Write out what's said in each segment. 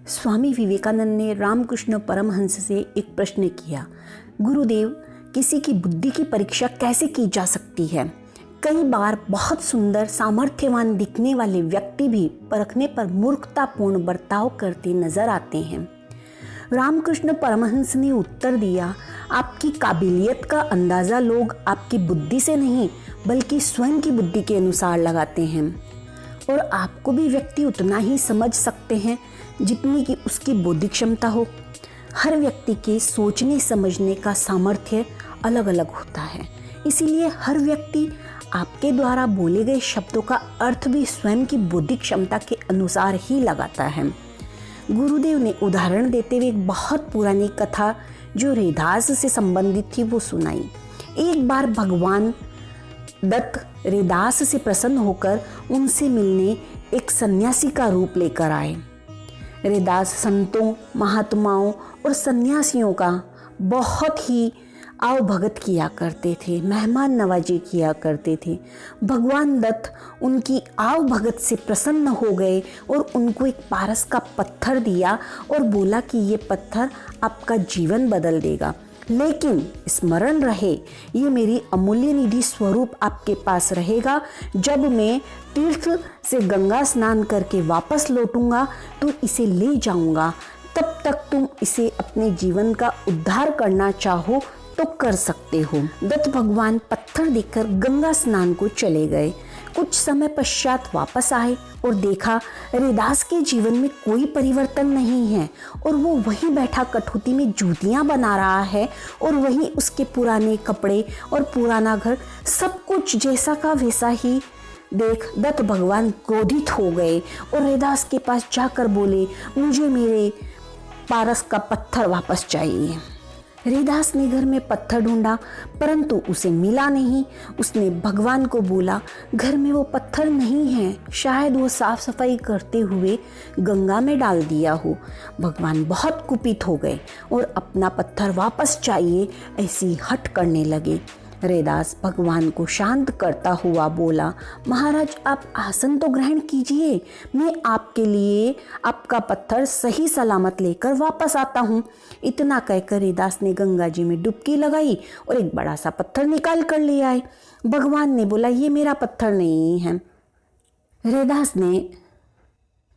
स्वामी विवेकानंद ने रामकृष्ण परमहंस से एक प्रश्न किया, गुरुदेव, किसी की बुद्धि की परीक्षा कैसे की जा सकती है? कई बार बहुत सुंदर सामर्थ्यवान दिखने वाले व्यक्ति भी परखने पर मूर्खतापूर्ण बर्ताव करते नजर आते हैं। रामकृष्ण परमहंस ने उत्तर दिया, आपकी काबिलियत का अंदाज़ा लोग आपकी बुद्धि से नहीं बल्कि स्वयं की बुद्धि के अनुसार लगाते हैं, और आपको भी व्यक्ति उतना ही समझ सकते हैं जितनी कि उसकी बौद्धिक क्षमता हो। हर व्यक्ति के सोचने समझने का सामर्थ्य अलग अलग होता है, इसीलिए हर व्यक्ति आपके द्वारा बोले गए शब्दों का अर्थ भी स्वयं की बौद्धिक क्षमता के अनुसार ही लगाता है। गुरुदेव ने उदाहरण देते हुए एक बहुत पुरानी कथा जो रैदास से संबंधित थी वो सुनाई। एक बार भगवान दत्त रैदास से प्रसन्न होकर उनसे मिलने एक सन्यासी का रूप लेकर आए। रैदास संतों, महात्माओं और सन्यासियों का बहुत ही आवभगत किया करते थे, मेहमान नवाजी किया करते थे। भगवान दत्त उनकी आवभगत से प्रसन्न हो गए और उनको एक पारस का पत्थर दिया और बोला कि ये पत्थर आपका जीवन बदल देगा, लेकिन स्मरण रहे ये मेरी अमूल्य निधि स्वरूप आपके पास रहेगा। जब मैं तीर्थ से गंगा स्नान करके वापस लौटूंगा तो इसे ले जाऊंगा, तब तक तुम इसे अपने जीवन का उद्धार करना चाहो तो कर सकते हो। दत्त भगवान पत्थर देकर गंगा स्नान को चले गए। कुछ समय पश्चात वापस आए और देखा रैदास के जीवन में कोई परिवर्तन नहीं है और वो वहीं बैठा कठौती में जूतियां बना रहा है और वहीं उसके पुराने कपड़े और पुराना घर, सब कुछ जैसा का वैसा ही देख दत्त भगवान क्रोधित हो गए और रैदास के पास जाकर बोले, मुझे मेरे पारस का पत्थर वापस चाहिए। रैदास ने घर में पत्थर ढूंढा परंतु उसे मिला नहीं। उसने भगवान को बोला, घर में वो पत्थर नहीं है, शायद वो साफ सफाई करते हुए गंगा में डाल दिया हो। भगवान बहुत कुपित हो गए और अपना पत्थर वापस चाहिए ऐसी हट करने लगे। रैदास भगवान को शांत करता हुआ बोला, महाराज आप आसन तो ग्रहण कीजिए, मैं आपके लिए आपका पत्थर सही सलामत लेकर वापस आता हूँ। इतना कहकर रैदास ने गंगा जी में डुबकी लगाई और एक बड़ा सा पत्थर निकाल कर ले आए। भगवान ने बोला, ये मेरा पत्थर नहीं है। रैदास ने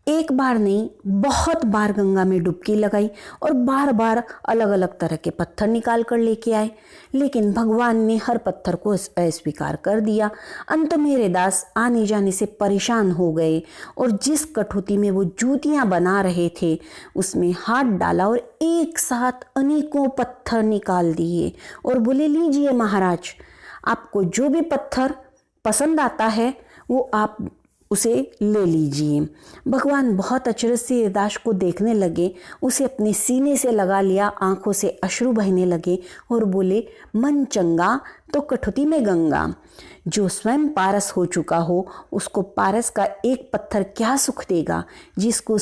एक बार नहीं बहुत बार गंगा में डुबकी लगाई और बार बार अलग अलग तरह के पत्थर निकाल कर लेके आए, लेकिन भगवान ने हर पत्थर को अस्वीकार कर दिया। अंत में रैदास आने जाने से परेशान हो गए और जिस कठौती में वो जूतियां बना रहे थे उसमें हाथ डाला और एक साथ अनेकों पत्थर निकाल दिए और बोले, लीजिए महाराज, आपको जो भी पत्थर पसंद आता है वो आप उसे ले लीजिए। भगवान बहुत अचरज से रैदास को देखने लगे, उसे अपने सीने से लगा लिया, आंखों से अश्रु बहने लगे और बोले, मन चंगा तो कठौती में गंगा। जो स्वयं पारस हो चुका हो उसको पारस का एक पत्थर क्या सुख देगा। जिसको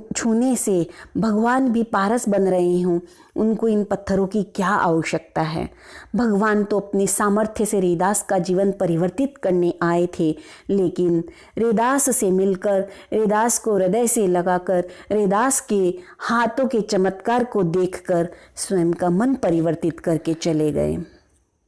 छूने से भगवान भी पारस बन रहे हों उनको इन पत्थरों की क्या आवश्यकता है। भगवान तो अपने सामर्थ्य से रैदास का जीवन परिवर्तित करने आए थे, लेकिन रैदास से मिलकर, रैदास को हृदय से लगाकर, रैदास के हाथों के चमत्कार को देखकर स्वयं का मन परिवर्तित करके चले गए।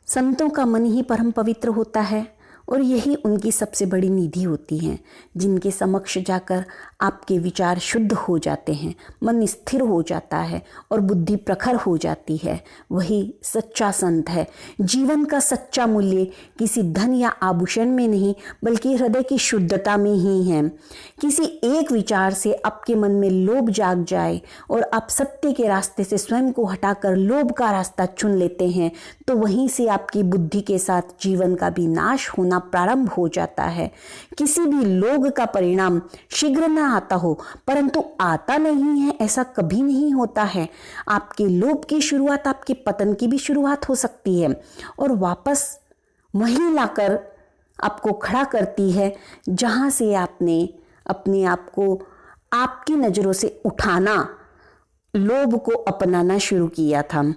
संतों का मन ही परम पवित्र होता है और यही उनकी सबसे बड़ी निधि होती है, जिनके समक्ष जाकर आपके विचार शुद्ध हो जाते हैं, मन स्थिर हो जाता है और बुद्धि प्रखर हो जाती है। वही सच्चा संत है। जीवन का सच्चा मूल्य किसी धन या आभूषण में नहीं बल्कि हृदय की शुद्धता में ही है। किसी एक विचार से आपके मन में लोभ जाग जाए और आप सत्य के रास्ते से स्वयं को हटाकर लोभ का रास्ता चुन लेते हैं तो वहीं से आपकी बुद्धि के साथ जीवन का भी नाश होना प्रारंभ हो जाता है। किसी भी लोभ का परिणाम शीघ्र न आता हो, परंतु आता नहीं है ऐसा कभी नहीं होता है। आपके लोभ की शुरुआत आपके पतन की भी शुरुआत हो सकती है और वापस वहीं लाकर आपको खड़ा करती है जहां से आपने अपने आप को आपकी नजरों से उठाना, लोभ को अपनाना शुरू किया था।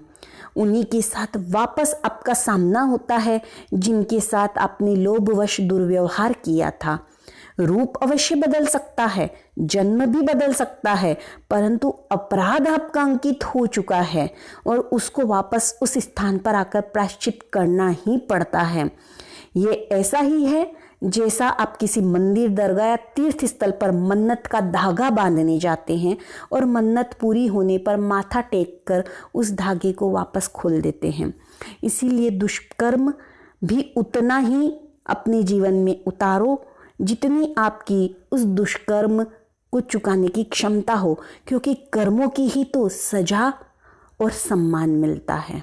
उन्हीं के साथ वापस आपका सामना होता है जिनके साथ आपने लोभवश दुर्व्यवहार किया था। रूप अवश्य बदल सकता है, जन्म भी बदल सकता है, परंतु अपराध आपका अंकित हो चुका है और उसको वापस उस स्थान पर आकर प्रायश्चित करना ही पड़ता है। ये ऐसा ही है जैसा आप किसी मंदिर, दरगाह या तीर्थ स्थल पर मन्नत का धागा बांधने जाते हैं और मन्नत पूरी होने पर माथा टेक कर उस धागे को वापस खोल देते हैं। इसीलिए दुष्कर्म भी उतना ही अपने जीवन में उतारो जितनी आपकी उस दुष्कर्म को चुकाने की क्षमता हो, क्योंकि कर्मों की ही तो सजा और सम्मान मिलता है।